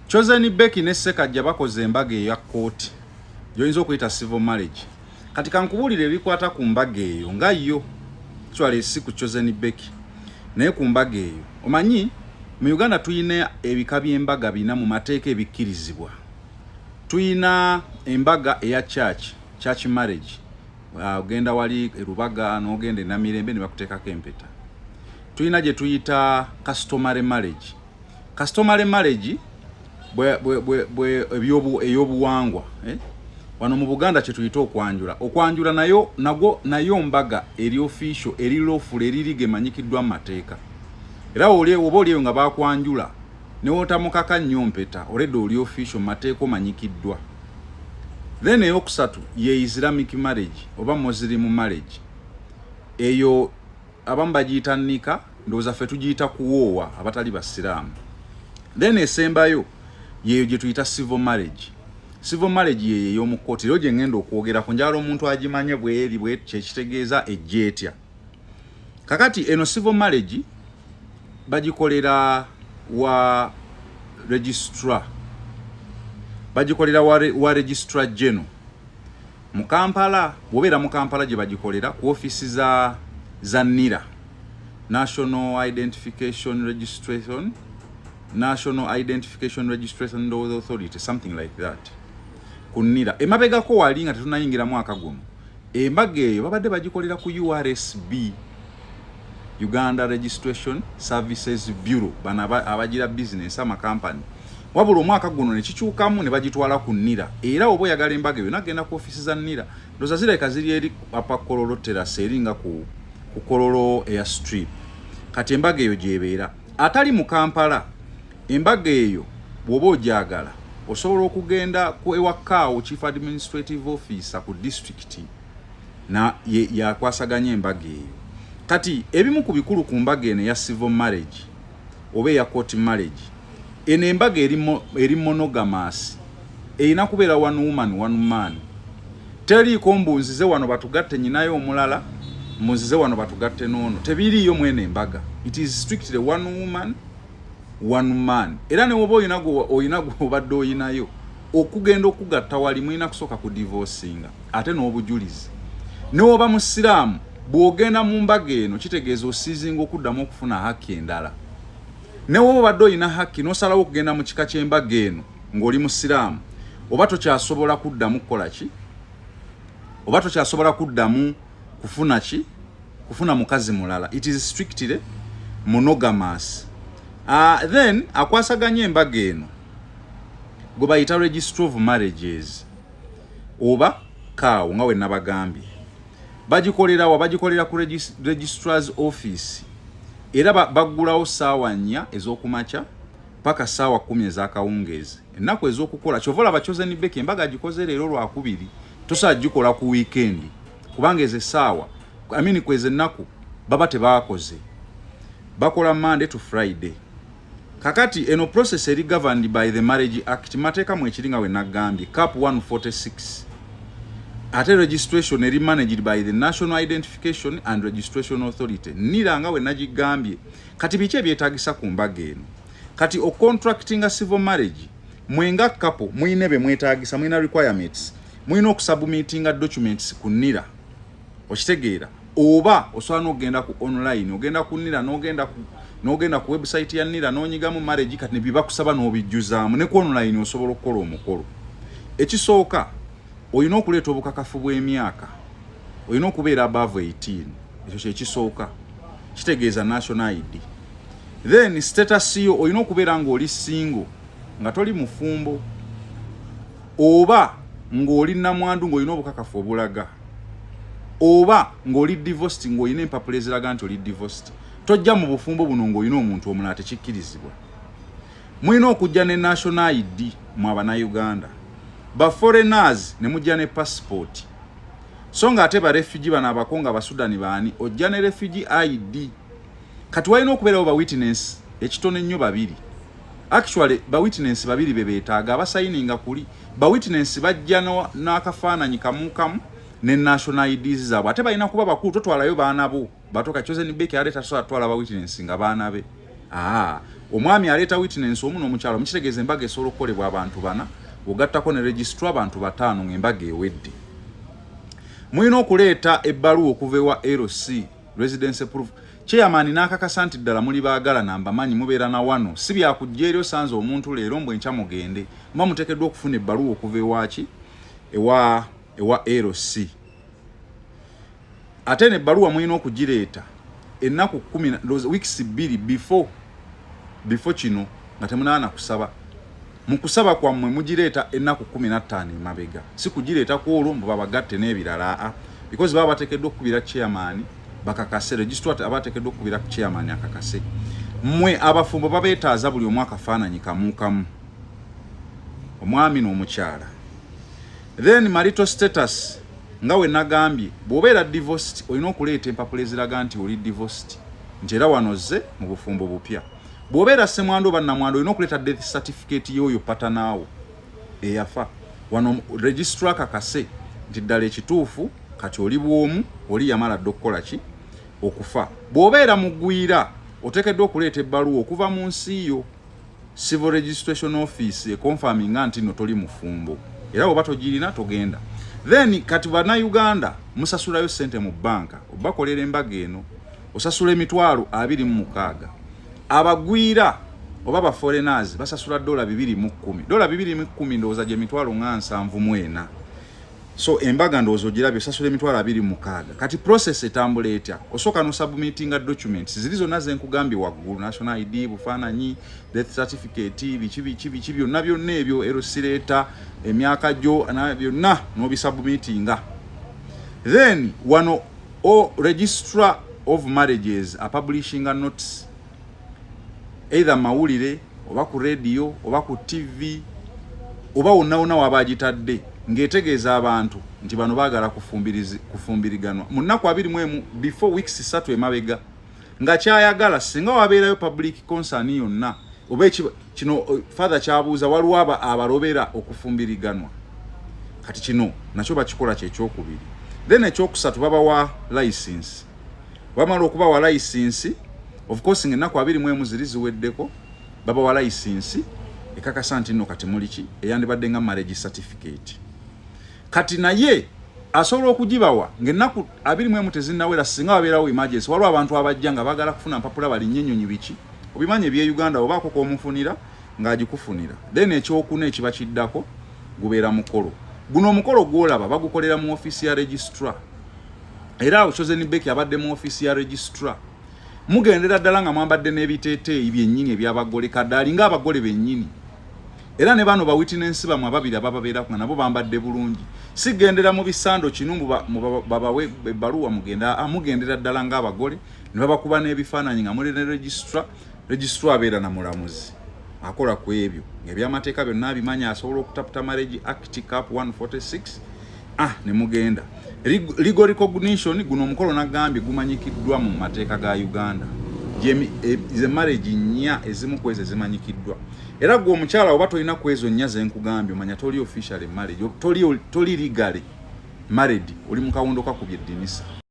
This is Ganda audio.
Chosen Becky ne Ssekajja bakoze embaga eya kooti gyoyinza okuyita civil marriage. Kati kankubulire ebikwata ku mbaga eyo nga yo actually si ku Chosen Becky naye ku mbaga eyo. Omanyi mu Uganda tuyina ebika by'embaga bina mu mateeka ebikkirizibwa. Tuyina embaga eya church marriage. Ogenda wali erubaga n'ogenda na mirembe ne bakuteekako empeta. Tuyina gye tuyita customary marriage. Customary marriage bwe eyobuwangwa wano mu Buganda kye tuyita okwanjula nayo mbaga eri official eri lawful eri gemanyikiddwa mu mateeka. Era oba oliyo nga bakwanjula ne wotamukaka nnyo mpeta already oli official mateeka omanyikiddwa. Then eyokusatu ye Islamic marriage oba Muslim marriage. Eyo abamu bagiyita nika ndowooza ffe tugiyita kuwoowa abatali basiraamu. Then esembayo yeyo gye tuyita civil marriage. Civil marriage ye ey'omu kkooti. Era gye ngenda okwogera ku njala omuntu agimanye bweri bwe kyekitegeeza ejja etya. Kakati eno civil marriage bagikolera wa registrar. Bagikolera wa registrar general. Mu Kampala, bw'obeera mu Kampala gye bagikolera ku office za NIRA. National Identification Registration Authority, something like that. Kunira emabegako wali nga tetunayingira mwaka guno. Embaga eyo babadde bagikolera ku URSB, Uganda Registration Services Bureau, bana abagira business ama company. Wabula omwaka guno ne kikyukamu ne bagitwala ku NIRA. Era obo yagala embaga eyo nagenda ku office za NIRA. Ndoza zireka ziri eri apa Kololo terrace eringa ku Kololo airstrip. Kati embaga eyo gyebeera. Atali mu Kampala, embaga eyo bw'oba ogyagala osobola okugenda ku ewakaawo chief administrative officer ku district na yakwasaganya embaga eyo. Kati ebimu ku bikulu ku mbaga eno ya civil marriage oba ya court marriage, eno embaga eri monogamous, erina kubeera one woman one man. Teriiko mbunzize wano batugatte nyinayo omulala, munzize wano batugatte noono. Tebiriiyo mwene embaga. It is strictly one woman one man. Era ne woba oyinago obadde oyinayo okugenda okugatta wali mwina kusooka ku divorcinga ate n'obujulizi. Ne woba musiraamu bw'ogenda mu mbaga eno kitegeeza osiizinga okuddamu okufuna haki endala. Ne woba obadde oyina haki n'osalawo okugenda mu kika ky'embaga eno ng'oli musiraamu, oba tokyasobola kuddamu kukola ki? Oba tokyasobola kuddamu kufuna ki? Kufuna mukazi mulala. It is strictly monogamous. Then akwasaganya embaga eno gwe bayita registrar of marriages oba kaawo nga we nabagambye. Bagikolera ku registrar's office. Era baggulawo ssaawa 4 ez'okumakya paka ssaawa 10 ez'akawungeezi. Ennaku ez'okukola kyovola Chosen Becky embaga agikoze leero Lwakubiri, tosagikola ku weekend kubanga ezo essaawa kwezi ennaku baba tebaakoze. Bakola Monday to Friday. Kakati eno process eri governed by the Marriage Act, mateeka mu ekiringa we nagambye cap 146. Ate registration eri managed by the National Identification and Registration Authority. NIRA nga we nagigambye. Kati biki ebyetaagisa ku mbaga eno? Kati o contracting a civil marriage mwenga couple mwine be mwetaagisa, mwina requirements, mwina okusubmittinga documents ku NIRA. Okitegeera oba osobola n'ogenda ku online, ogenda ku NIRA n'ogenda ku website ya NIRA n'onyigamu marriage kati ne bibakusaba n'obijjuzaamu ne ku online osobola okukola omukolo. Ekisooka oyina okuleeta obukakafu bw'emyaka, oyina okubeera above 18. Ekyo kyekisooka, kitegeeza national ID. Then status yo oyina okubeera ng'oli single nga toli mufumbo, oba ng'oli namwandu ng'olina obukakafu obulaga, oba ng'oli divorced ng'olina empapula eziraga nti oli divorced. Tojja mu bufumbo buno ng'olina omuntu omulala tekikkirizibwa. Mwina okujja ne national ID mu Abannayuganda. Ba foreigners ne mujja ne passport. So nga ate ba refugee bana abakonga abasudani baani ojja ne refugee ID. Kati walina okubeerawo ba witness ekitone nnyo babiri. Actually ba witness babiri bebeetaaga abasayininga kuli. Ba witness bajja n'akafaananyi kamukamu ne national IDs zaabwe. Ate balina kuba bakulu, totwalayo baana bo. Batoka Chosen Becky aleta so atwala ba witness nga baana be. omwami aleta witness omu n'omukyalo mukitegeeza embaga esobola okukolebwa abantu bana ogattako ne registrar abantu 5 ng'embaga ewedde. Mulina okuleeta ebbaluwa okuva ewa LC residence proof. Chairman n'akakasa nti ddala muli baagala nambamanyi mubeera na wano si byakujja eri osanze omuntu leero mbwenkya mugende muba muteekeddwa okufuna ebbaluwa okuva ewaki ewa LC. Ate n'ebbaluwa mulina okugireeta ennaku 10 weeks 2 before kino nga temunaana kusaba. Mu kusaba kwammwe mugireeta ennaku 15 emabega si kugireeta ku olwo mbu babagatte n'ebirala because baba bateekeddwa okukubira chairman bakakase registrar abateekeddwa okukubira chairman akakase. Mmwe abafumbo babeetaaza buli omwaka kafaananyi kamu omwami n'omukyala. Then marital status nga we nagambye bw'obeera divorced olina okuleeta empapula eziraga nti oli divorced nti era wanozze mu bufumbo bupya. Bw'obeera ssemwando bannamwando olina okuleeta death certificate y'oyo patanaawo eyafa wano registrar kakase nti ddala ekituufu kati oli bwomu oli yamala dde okukola ki okufa. Bw'obeera mugwira oteekeddwa okuleeta ebbaluwa okuva mu nsi yo civil registration office econfirminga nti no toli mufumbo era bw'oba togirina togenda. Then kati bannayuganda musasulayo ssente mu banka obakolera embaga eno osasula emitwalo 26. Abagwira oba ba foreigners basasula $210. $210 ndowooza gye mitwalo 74. So embaga ndowooza ogirabye osasula emitwalo 26. Kati process etambula etya? Osooka no submittinga documents ziri zonna ze nkugambye waggulu national ID bufaananyi death certificate biki byonna byonna ebyo erosireta emyaka gyo byonna n'obisubmittinga. Then wano registrar of marriages a publishing a notice either mawulire oba ku radio oba ku TV oba wonna wabagitadde ng'etegeeza abantu nti bano baagala kufumbiriganwa mu nnaku 21 before weeks 3 emabega nga kyayagala singa wabeerayo public concern yonna oba kino father kyabuuza waliwo abalobera okufumbiriganwa kati kino nakyo bakikola kyekyokubiri. Then ekyokusatu babawa license. Bamala okubawa license of course ng'ennaku 21 ziri ziweddeko babawa license ekakasa nti nno kati muli ki eyandibadde nga marriage certificate. Kati naye asobola okugibawa ng'ennaku 21 tezinnawera singa wabeerawo emergency waliwo abantu abajja nga baagala kufuna mpapula balinnya ennyonyi biki obimanye bye Uganda obaako k'omufunira ng'agikufunira. Then ekyokuna ekiba kiddako gubeera mukolo. Guno omukolo gwolaba bagukolera mu office ya registrar era Chosen Becky abadde mu office ya registrar. Mugendera ddala nga mwambadde n'ebiteeteeyi byennyini ebyabagole kaddaali ng'abagole bennyini era ne bano ba witness bamwe ababiri abababeerako nga nabo bambadde bulungi. Sigendera mu bisando kinumbu babawe ebbaluwa mugendera ddala ng'abagole ne babakuba n'ebifaananyi nga muli ne registrar abeera na mulamuzi akola ku ebyo ng'ebyamateeka byonna abimanya asobola okutaputa marriage act cap 146 ne mugenda. Legal recognition guno omukolo nagambye gumanyikiddwa mu mateeka ga Uganda ze marriage nnya ezimu kwezi zimanyikiddwa era gwe omukyala oba tolina kwezo nnya ze nkugambye omanya toli officially marriage toli legally married oli mu kawundo kakubye ddinisa.